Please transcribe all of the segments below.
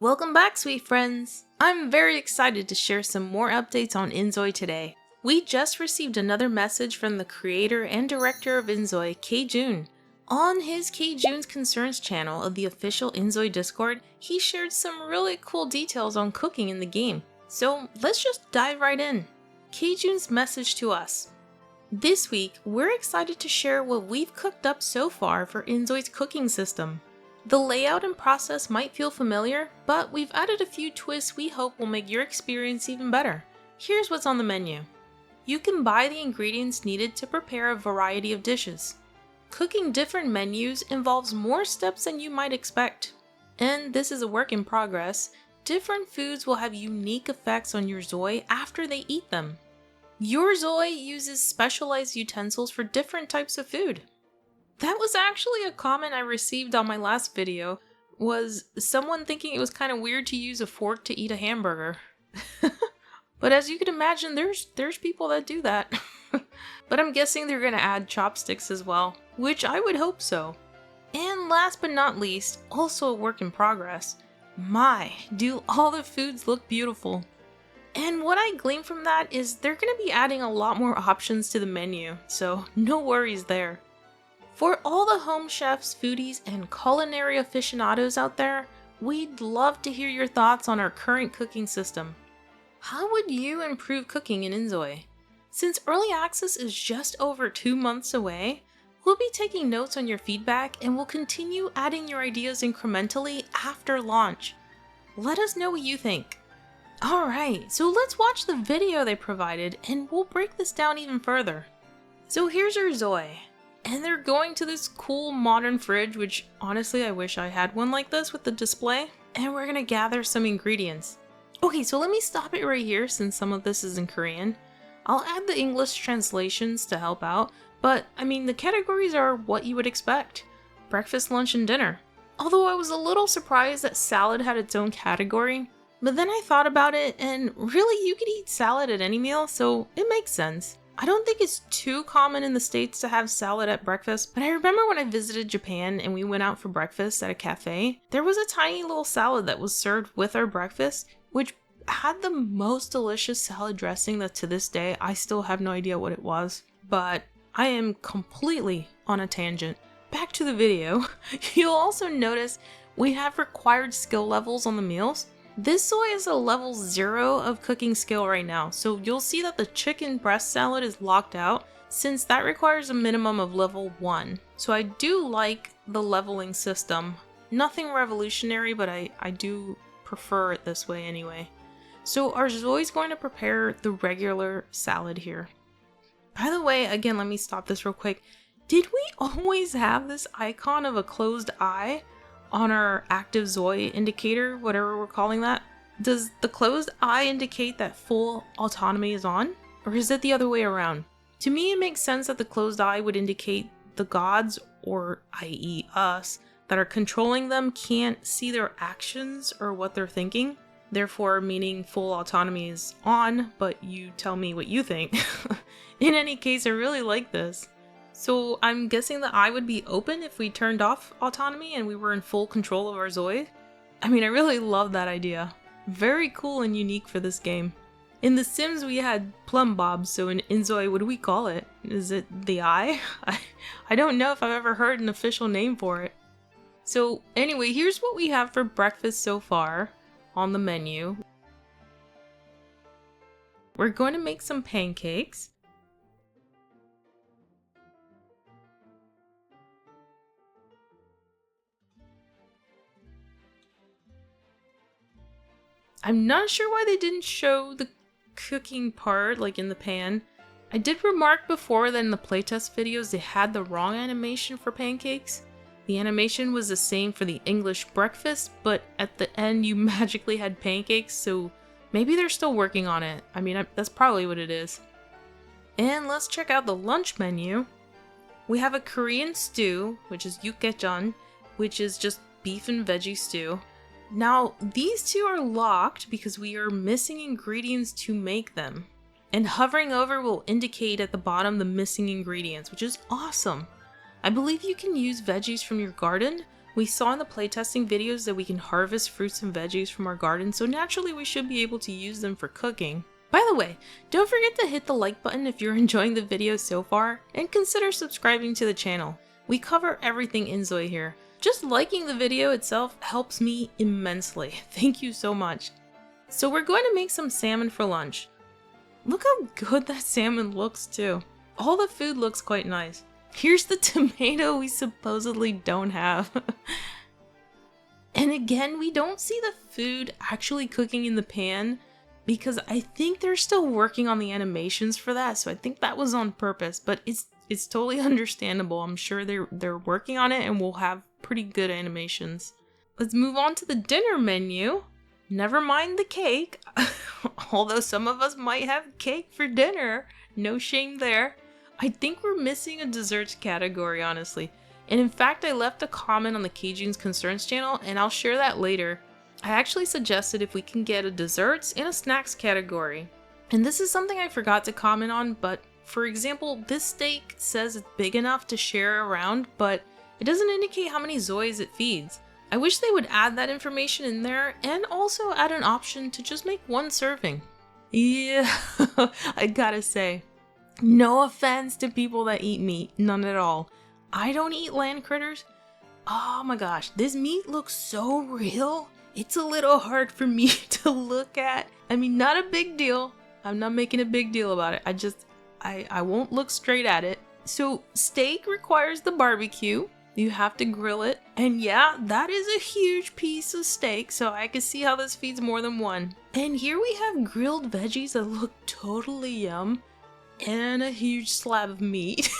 Welcome back, sweet friends! I'm very excited to share some more updates on inZOI today. We just received another message from the creator and director of inZOI, K-Jun. On his K-Jun's Concerns channel of the official inZOI Discord, he shared some really cool details on cooking in the game. So let's just dive right in. K-Jun's message to us. This week, we're excited to share what we've cooked up so far for inZOI's cooking system. The layout and process might feel familiar, but we've added a few twists we hope will make your experience even better. Here's what's on the menu. You can buy the ingredients needed to prepare a variety of dishes. Cooking different menus involves more steps than you might expect. And this is a work in progress. Different foods will have unique effects on your Zoi after they eat them. Your Zoi uses specialized utensils for different types of food. That was actually a comment I received on my last video, was someone thinking it was kind of weird to use a fork to eat a hamburger. But as you can imagine, there's people that do that. But I'm guessing they're gonna add chopsticks as well, which I would hope so. And last but not least, also a work in progress, my, do all the foods look beautiful. And what I glean from that is they're gonna be adding a lot more options to the menu, so no worries there. For all the home chefs, foodies, and culinary aficionados out there, we'd love to hear your thoughts on our current cooking system. How would you improve cooking in inZOI? Since early access is just over 2 months away, we'll be taking notes on your feedback and we'll continue adding your ideas incrementally after launch. Let us know what you think. Alright, so let's watch the video they provided and we'll break this down even further. So here's our Zoi. And they're going to this cool modern fridge, which honestly I wish I had one like this with the display. And we're gonna gather some ingredients. Okay, so let me stop it right here since some of this is in Korean. I'll add the English translations to help out, but I mean the categories are what you would expect. Breakfast, lunch, and dinner. Although I was a little surprised that salad had its own category, but then I thought about it and really you could eat salad at any meal, so it makes sense. I don't think it's too common in the States to have salad at breakfast, but I remember when I visited Japan and we went out for breakfast at a cafe, there was a tiny little salad that was served with our breakfast, which had the most delicious salad dressing that to this day I still have no idea what it was. But I am completely on a tangent. Back to the video. You'll also notice we have required skill levels on the meals. This Zoi is a level 0 of cooking skill right now, so you'll see that the chicken breast salad is locked out since that requires a minimum of level 1. So I do like the leveling system. Nothing revolutionary, but I do prefer it this way anyway. So our Zoi is going to prepare the regular salad here. By the way, again, let me stop this real quick. Did we always have this icon of a closed eye on our active Zoi indicator, whatever we're calling that? Does the closed eye indicate that full autonomy is on? Or is it the other way around? To me, it makes sense that the closed eye would indicate the gods, or i.e. us, that are controlling them can't see their actions or what they're thinking. Therefore, meaning full autonomy is on, but you tell me what you think. In any case, I really like this. So I'm guessing the eye would be open if we turned off autonomy and we were in full control of our Zoi. I mean, I really love that idea. Very cool and unique for this game. In The Sims we had plumb bobs, so in inZOI, what do we call it? Is it the eye? I don't know if I've ever heard an official name for it. So anyway, here's what we have for breakfast so far on the menu. We're going to make some pancakes. I'm not sure why they didn't show the cooking part, like in the pan. I did remark before that in the playtest videos they had the wrong animation for pancakes. The animation was the same for the English breakfast, but at the end you magically had pancakes, so maybe they're still working on it. I mean, that's probably what it is. And let's check out the lunch menu. We have a Korean stew, which is yukgaejjeon, which is just beef and veggie stew. Now, these two are locked because we are missing ingredients to make them. And hovering over will indicate at the bottom the missing ingredients, which is awesome. I believe you can use veggies from your garden, We saw in the playtesting videos that we can harvest fruits and veggies from our garden, so naturally we should be able to use them for cooking. By the way, don't forget to hit the like button if you're enjoying the video so far, and consider subscribing to the channel. We cover everything inZOI here. Just liking the video itself helps me immensely. Thank you so much. So we're going to make some salmon for lunch. Look how good that salmon looks too. All the food looks quite nice. Here's the tomato we supposedly don't have. And again, we don't see the food actually cooking in the pan because I think they're still working on the animations for that. So I think that was on purpose, but it's totally understandable. I'm sure they're working on it and we'll have pretty good animations. Let's move on to the dinner menu. Never mind the cake, although some of us might have cake for dinner. No shame there. I think we're missing a desserts category, honestly. And in fact, I left a comment on the Kjune's Concerns channel, and I'll share that later. I actually suggested if we can get a desserts and a snacks category. And this is something I forgot to comment on, but for example, this steak says it's big enough to share around, but it doesn't indicate how many ZOI's it feeds. I wish they would add that information in there and also add an option to just make one serving. Yeah, I gotta say, no offense to people that eat meat, none at all. I don't eat land critters. Oh my gosh, this meat looks so real. It's a little hard for me to look at. I mean, not a big deal. I'm not making a big deal about it. I won't look straight at it. So steak requires the barbecue. You have to grill it. And yeah, that is a huge piece of steak, so I can see how this feeds more than one. And here we have grilled veggies that look totally yum. And a huge slab of meat.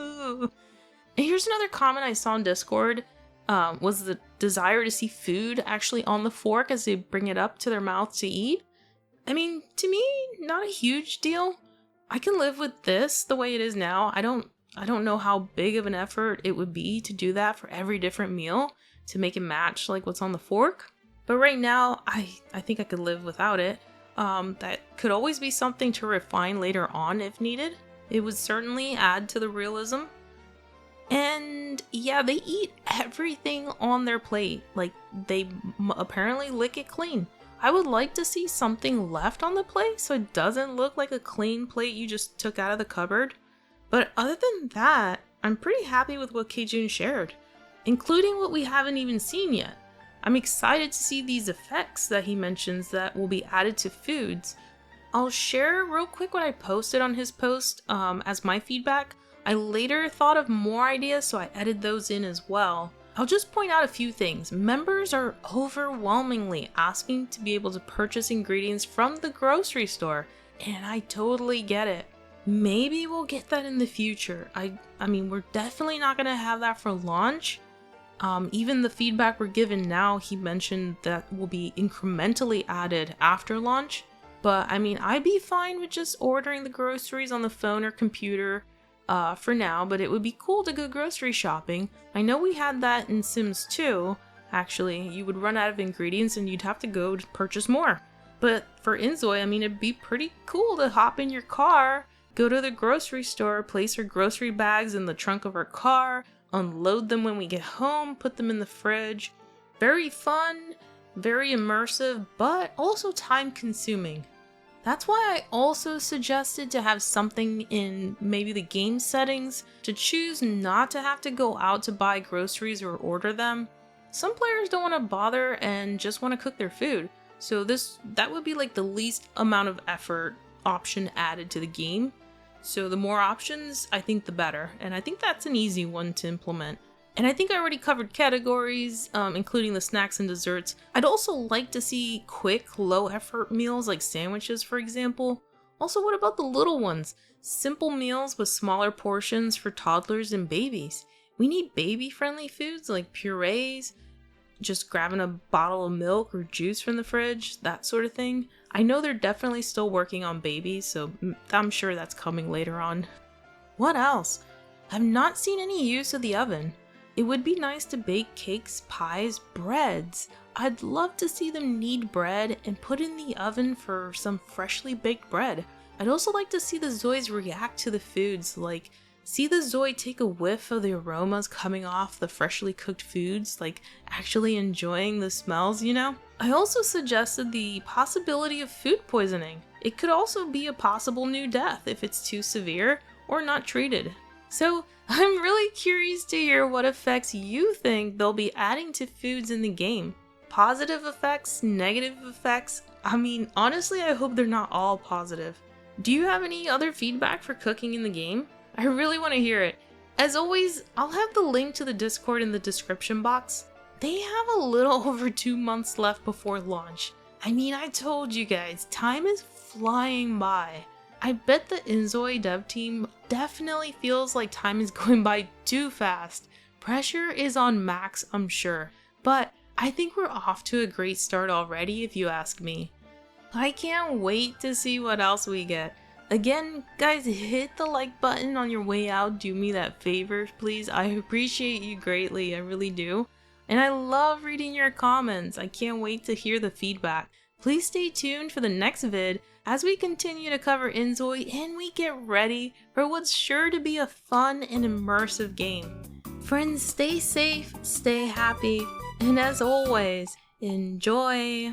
And here's another comment I saw in Discord. Was the desire to see food actually on the fork as they bring it up to their mouth to eat. I mean, to me, not a huge deal. I can live with this the way it is now. I don't know how big of an effort it would be to do that for every different meal to make it match like what's on the fork. But right now, I think I could live without it. That could always be something to refine later on if needed. It would certainly add to the realism. And yeah, they eat everything on their plate. Like, they apparently lick it clean. I would like to see something left on the plate so it doesn't look like a clean plate you just took out of the cupboard. But other than that, I'm pretty happy with what Kjune shared, including what we haven't even seen yet. I'm excited to see these effects that he mentions that will be added to foods. I'll share real quick what I posted on his post as my feedback. I later thought of more ideas, so I added those in as well. I'll just point out a few things. Members are overwhelmingly asking to be able to purchase ingredients from the grocery store, and I totally get it. Maybe we'll get that in the future. I mean, we're definitely not going to have that for launch. Even the feedback we're given now, he mentioned that will be incrementally added after launch. But I mean, I'd be fine with just ordering the groceries on the phone or computer for now, but it would be cool to go grocery shopping. I know we had that in Sims 2, actually. You would run out of ingredients and you'd have to go to purchase more. But for inZOI, I mean, it'd be pretty cool to hop in your car, go to the grocery store, place our grocery bags in the trunk of our car, unload them when we get home, put them in the fridge. Very fun, very immersive, but also time consuming. That's why I also suggested to have something in maybe the game settings to choose not to have to go out to buy groceries or order them. Some players don't want to bother and just want to cook their food. So that would be like the least amount of effort option added to the game. So the more options, I think the better. And I think that's an easy one to implement. And I think I already covered categories, including the snacks and desserts. I'd also like to see quick, low-effort meals like sandwiches, for example. Also, what about the little ones? Simple meals with smaller portions for toddlers and babies. We need baby-friendly foods like purees, just grabbing a bottle of milk or juice from the fridge, that sort of thing. I know they're definitely still working on babies, so I'm sure that's coming later on. What else? I've not seen any use of the oven. It would be nice to bake cakes, pies, breads. I'd love to see them knead bread and put in the oven for some freshly baked bread. I'd also like to see the ZOI's react to the foods, like see the Zoi take a whiff of the aromas coming off the freshly cooked foods, like actually enjoying the smells, you know? I also suggested the possibility of food poisoning. It could also be a possible new death if it's too severe or not treated. So I'm really curious to hear what effects you think they'll be adding to foods in the game. Positive effects, negative effects? I mean, honestly, I hope they're not all positive. Do you have any other feedback for cooking in the game? I really want to hear it. As always, I'll have the link to the Discord in the description box. They have a little over 2 months left before launch. I mean, I told you guys, time is flying by. I bet the inZOI dev team definitely feels like time is going by too fast. Pressure is on max, I'm sure. But I think we're off to a great start already if you ask me. I can't wait to see what else we get. Again, guys, hit the like button on your way out. Do me that favor, please. I appreciate you greatly, I really do. And I love reading your comments. I can't wait to hear the feedback. Please stay tuned for the next vid as we continue to cover inZOI and we get ready for what's sure to be a fun and immersive game. Friends, stay safe, stay happy, and as always, enjoy!